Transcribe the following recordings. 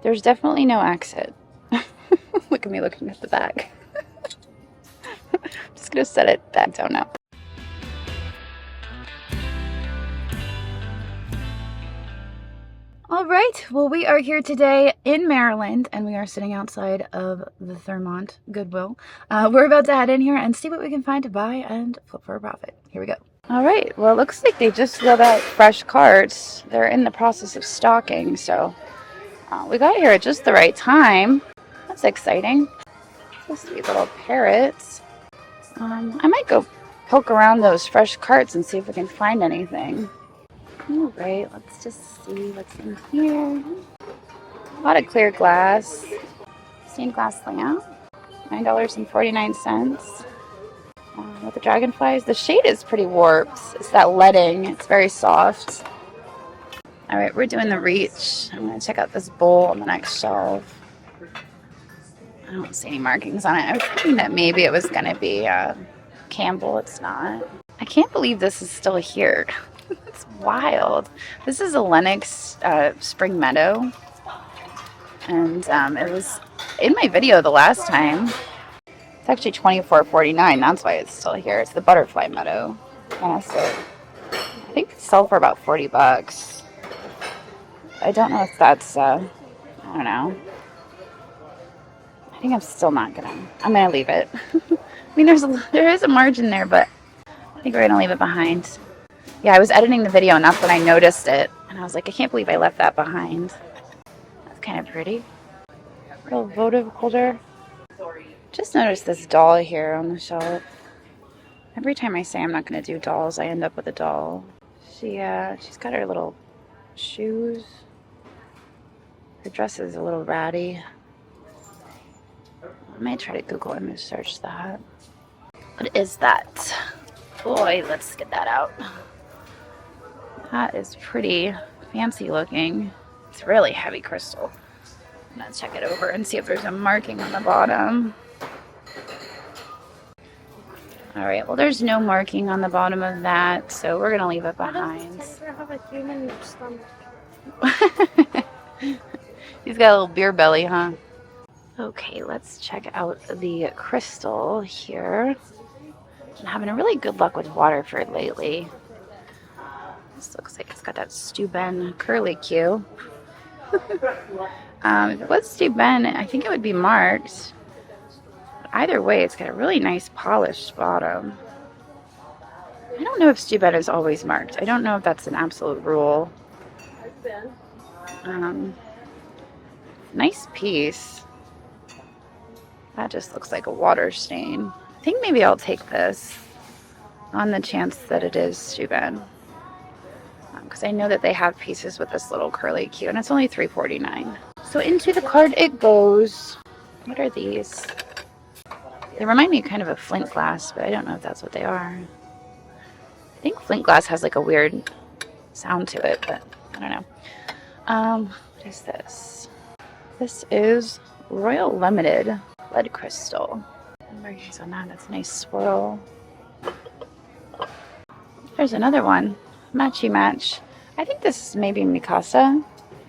There's definitely no exit. Look at me looking at the back. I'm just gonna set it back down now. All right, well, we are here today in Maryland, and we are sitting outside of the Thermont Goodwill. We're about to head in here and see what we can find to buy and flip for a profit. Here we go. All right, well, it looks like they just rolled out fresh carts. They're in the process of stocking, so we got here at just the right time. That's exciting. Those sweet little parrots. I might go poke around those fresh carts and see if we can find anything. All right, let's just see what's in here. A lot of clear glass. Stained glass lamp. $9.49. With the dragonflies. The shade is pretty warped. It's that leading. It's very soft. All right, we're doing the reach. I'm going to check out this bowl on the next shelf. I don't see any markings on it. I was thinking that maybe it was going to be Campbell. It's not. I can't believe this is still here. It's wild. This is a Lenox Spring Meadow. And it was in my video the last time. It's actually $24.49. That's why it's still here. It's the Butterfly Meadow. Yeah, so I think it sold for about $40. I don't know if that's, I don't know. I think I'm still not I'm gonna leave it. I mean, there is a margin there, but I think we're gonna leave it behind. Yeah, I was editing the video and that's when I noticed it. And I was like, I can't believe I left that behind. That's kind of pretty. Little votive holder. Just noticed this doll here on the shelf. Every time I say I'm not going to do dolls, I end up with a doll. She's got her little shoes. Her dress is a little ratty. I might try to Google image search that. What is that? Boy, let's get that out. That is pretty fancy looking. It's really heavy crystal. I'm going to check it over and see if there's a marking on the bottom. All right, well, there's no marking on the bottom of that, so we're going to leave it behind. Have a human stomach? He's got a little beer belly, huh? Okay, let's check out the crystal here. I'm having a really good luck with Waterford lately. This looks like it's got that Steuben curly Q. If it was Steuben, I think it would be marked. Either way, it's got a really nice polished bottom. I don't know if Steuben is always marked. I don't know if that's an absolute rule. Nice piece. That just looks like a water stain. I think maybe I'll take this on the chance that it is Steuben. Because I know that they have pieces with this little curly Q, and it's only $3.49. So into the cart it goes. What are these? They remind me kind of of flint glass, but I don't know if that's what they are. I think flint glass has like a weird sound to it, but I don't know. What is this? This is Royal Limited lead crystal. Markings on that. That's a nice swirl. There's another one. Matchy match. I think this is maybe Mikasa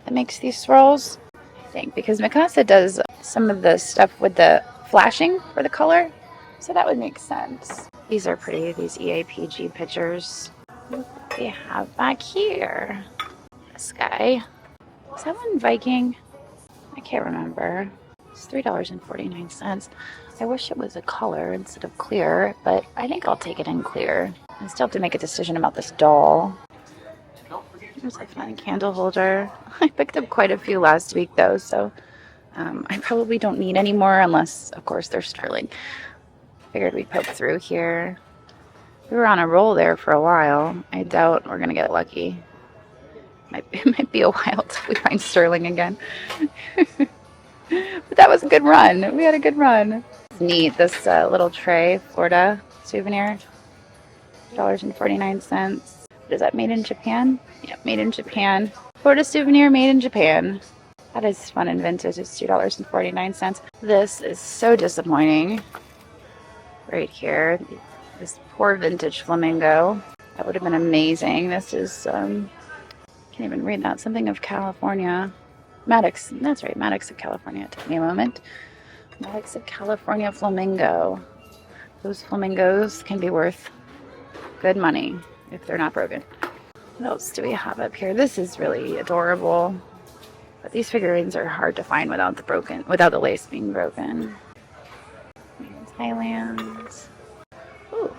that makes these swirls. I think because Mikasa does some of the stuff with the flashing for the color, so that would make sense. These are pretty, these EAPG pictures. What do we have back here? This guy. Is that one Viking? I can't remember. It's $3.49. I wish it was a color instead of clear, but I think I'll take it in clear. I still have to make a decision about this doll. There's a fun candle holder. I picked up quite a few last week though, so I probably don't need any more unless, of course, they're sterling. Figured we'd poke through here. We were on a roll there for a while. I doubt we're going to get lucky. It might be a while till we find sterling again. But that was a good run. We had a good run. It's neat, this little tray, Florida souvenir. $1.49. Is that made in Japan? Yep, made in Japan. Florida souvenir made in Japan. That is fun and vintage. It's $2.49. This is so disappointing. Right here. This poor vintage flamingo. That would have been amazing. This is, can't even read that. Something of California. Maddox, that's right, Maddox of California. It took me a moment. Maddox of California flamingo. Those flamingos can be worth good money if they're not broken. What else do we have up here? This is really adorable. But these figurines are hard to find without the lace being broken. Thailand. Ooh,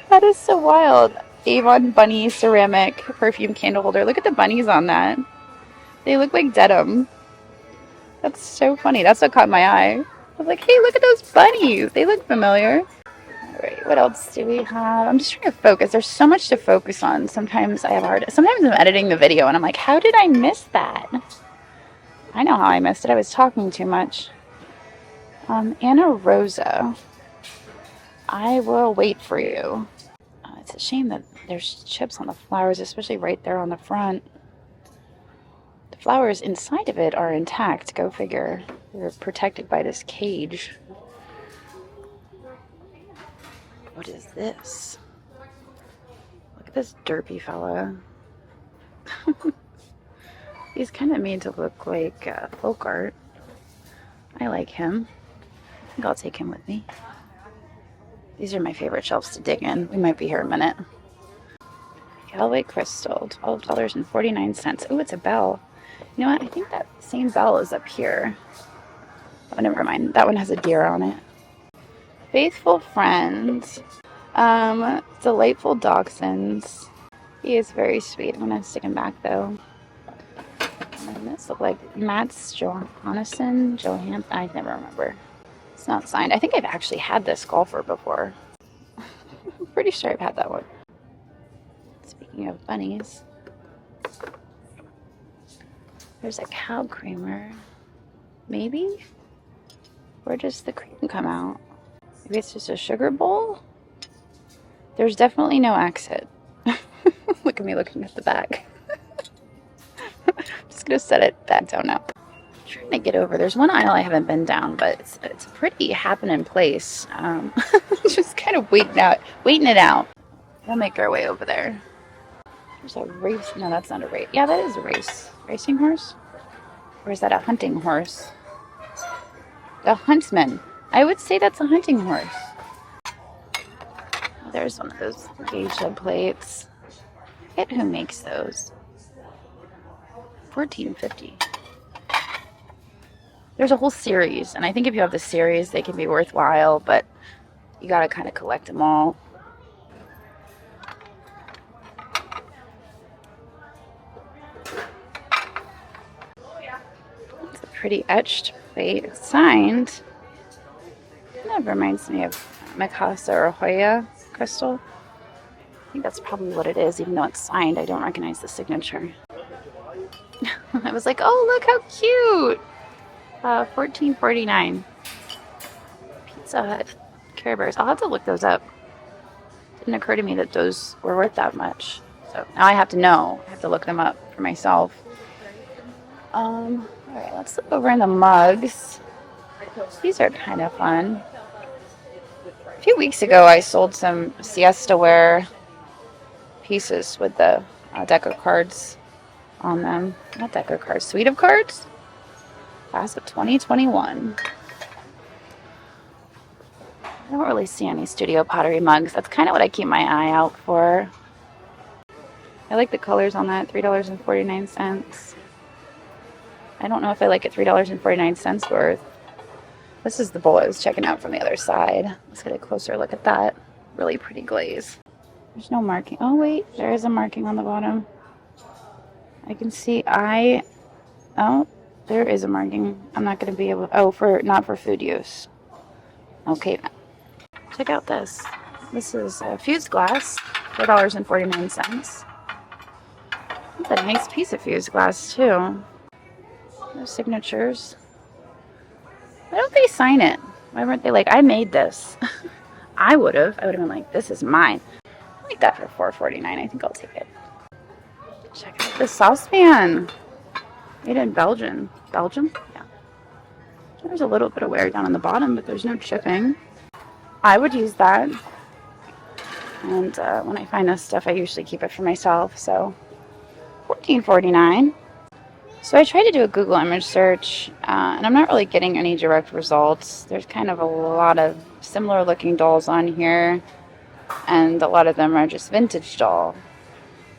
that is so wild. Avon bunny ceramic perfume candle holder. Look at the bunnies on that. They look like denim. That's so funny. That's what caught my eye. I was like, hey, look at those bunnies. They look familiar. All right, what else do we have? I'm just trying to focus. There's so much to focus on. Sometimes I'm editing the video and I'm like, how did I miss that? I know how I missed it. I was talking too much. Anna Rosa. I will wait for you. It's a shame that there's chips on the flowers, especially right there on the front. The flowers inside of it are intact. Go figure. They're protected by this cage. What is this? Look at this derpy fella. He's kind of made to look like folk art. I like him. I think I'll take him with me. These are my favorite shelves to dig in. We might be here a minute. Galway crystal, $12.49. Oh, it's a bell. You know what? I think that same bell is up here. Oh, never mind. That one has a deer on it. Faithful friends. Delightful dachshunds. He is very sweet. I'm going to stick him back, though. And this look like Mats Johansson. I never remember. It's not signed. I think I've actually had this golfer before. I'm pretty sure I've had that one. Speaking of bunnies, there's a cow creamer. Maybe? Where does the cream come out? Maybe it's just a sugar bowl? There's definitely no exit. Look at me looking at the back. I'm just going to set it back down now. I'm trying to get over. There's one aisle I haven't been down, but it's pretty happening place. Just kind of waiting it out. We'll make our way over there. There's a race. No, that's not a race. Yeah, that is a race. Racing horse? Or is that a hunting horse? The huntsman. I would say that's a hunting horse. Oh, there's one of those geisha plates. I forget who makes those. $14.50. There's a whole series, and I think if you have the series, they can be worthwhile, but you gotta kind of collect them all. It's a pretty etched plate. It's signed. That reminds me of Mikasa or Hoya crystal. I think that's probably what it is, even though it's signed. I don't recognize the signature. I was like, oh, look how cute! $14.49. Pizza Hut Care Bears. I'll have to look those up. Didn't occur to me that those were worth that much. So now I have to know. I have to look them up for myself. All right, let's look over in the mugs. These are kind of fun. A few weeks ago, I sold some siesta ware pieces with the deck of cards on them. Not deck of cards, suite of cards. Class of 2021. I don't really see any studio pottery mugs. That's kind of what I keep my eye out for. I like the colors on that. $3.49. I don't know if I like it $3.49 worth. This is the bowl I was checking out from the other side. Let's get a closer look at that. Really pretty glaze. There's no marking. Oh, wait. There is a marking on the bottom. I can see Oh, there is a marking. I'm not going to be able... Oh, not for food use. Okay. Check out this. This is fused glass. $4.49. That's a nice piece of fused glass, too. There's signatures. Why don't they sign it? Why weren't they like, I made this? I would have been like, this is mine. I like that for $4.49. I think I'll take it. Check out this saucepan. Made in Belgium. Belgium? Yeah. There's a little bit of wear down on the bottom, but there's no chipping. I would use that. And when I find this stuff, I usually keep it for myself. So $14.49. So I tried to do a Google image search, and I'm not really getting any direct results. There's kind of a lot of similar looking dolls on here, and a lot of them are just vintage doll.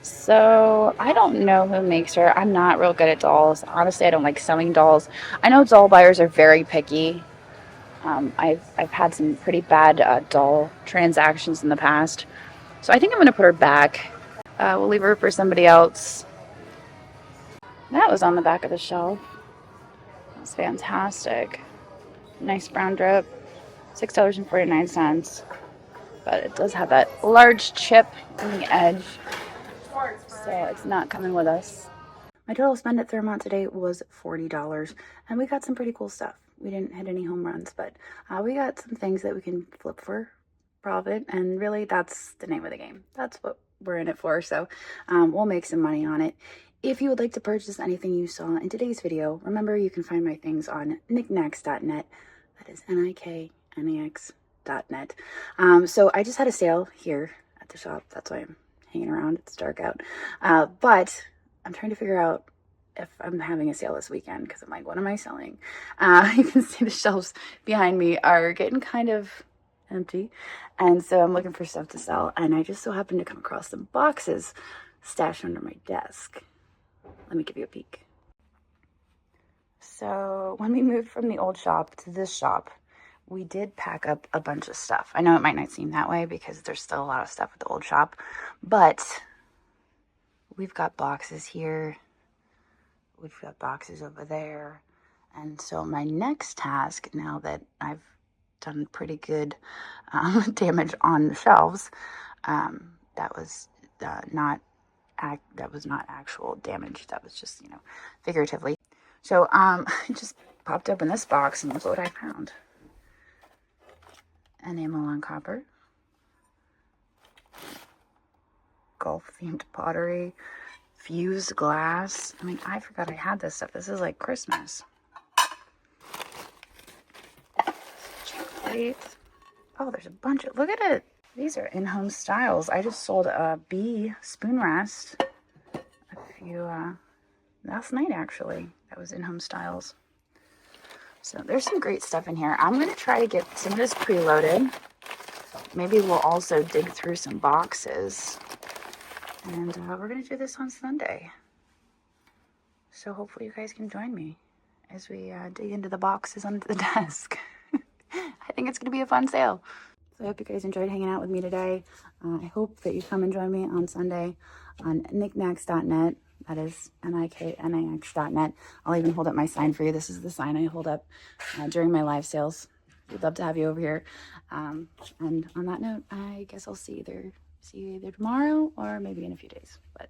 So I don't know who makes her. I'm not real good at dolls. Honestly, I don't like selling dolls. I know doll buyers are very picky. I've had some pretty bad doll transactions in the past. So I think I'm going to put her back. We'll leave her for somebody else. That was on the back of the shelf. That's fantastic. Nice brown drip. $6.49. But it does have that large chip on the edge. So it's not coming with us. My total spend at Thermont today was $40, and we got some pretty cool stuff. We didn't hit any home runs, but we got some things that we can flip for profit, and really that's the name of the game. That's what we're in it for, so we'll make some money on it. If you would like to purchase anything you saw in today's video, remember you can find my things on knickknacks.net. That is NIKNAX.net. So I just had a sale here at the shop. That's why I'm hanging around. It's dark out. But I'm trying to figure out if I'm having a sale this weekend because I'm like, what am I selling? You can see the shelves behind me are getting kind of empty. And so I'm looking for stuff to sell. And I just so happened to come across some boxes stashed under my desk. Let me give you a peek. So when we moved from the old shop to this shop, we did pack up a bunch of stuff. I know it might not seem that way because there's still a lot of stuff at the old shop, but we've got boxes here. We've got boxes over there. And so my next task, now that I've done pretty good damage on the shelves, that was not actual damage. That was just, figuratively. So I just popped open this box and look what I found. Enamel on copper. Golf themed pottery. Fused glass. I mean, I forgot I had this stuff. This is like Christmas. Chocolate. Oh, there's a bunch of, look at it. These are in-home styles. I just sold a bee spoon rest a few, last night actually. That was in-home styles. So there's some great stuff in here. I'm going to try to get some of this preloaded. Maybe we'll also dig through some boxes. And we're going to do this on Sunday. So hopefully you guys can join me as we dig into the boxes under the desk. I think it's going to be a fun sale. So I hope you guys enjoyed hanging out with me today. I hope that you come and join me on Sunday on knickknacks.net. That is NIKNAX.net. I'll even hold up my sign for you. This is the sign I hold up during my live sales. We'd love to have you over here. And on that note, I guess I'll see you either tomorrow or maybe in a few days. But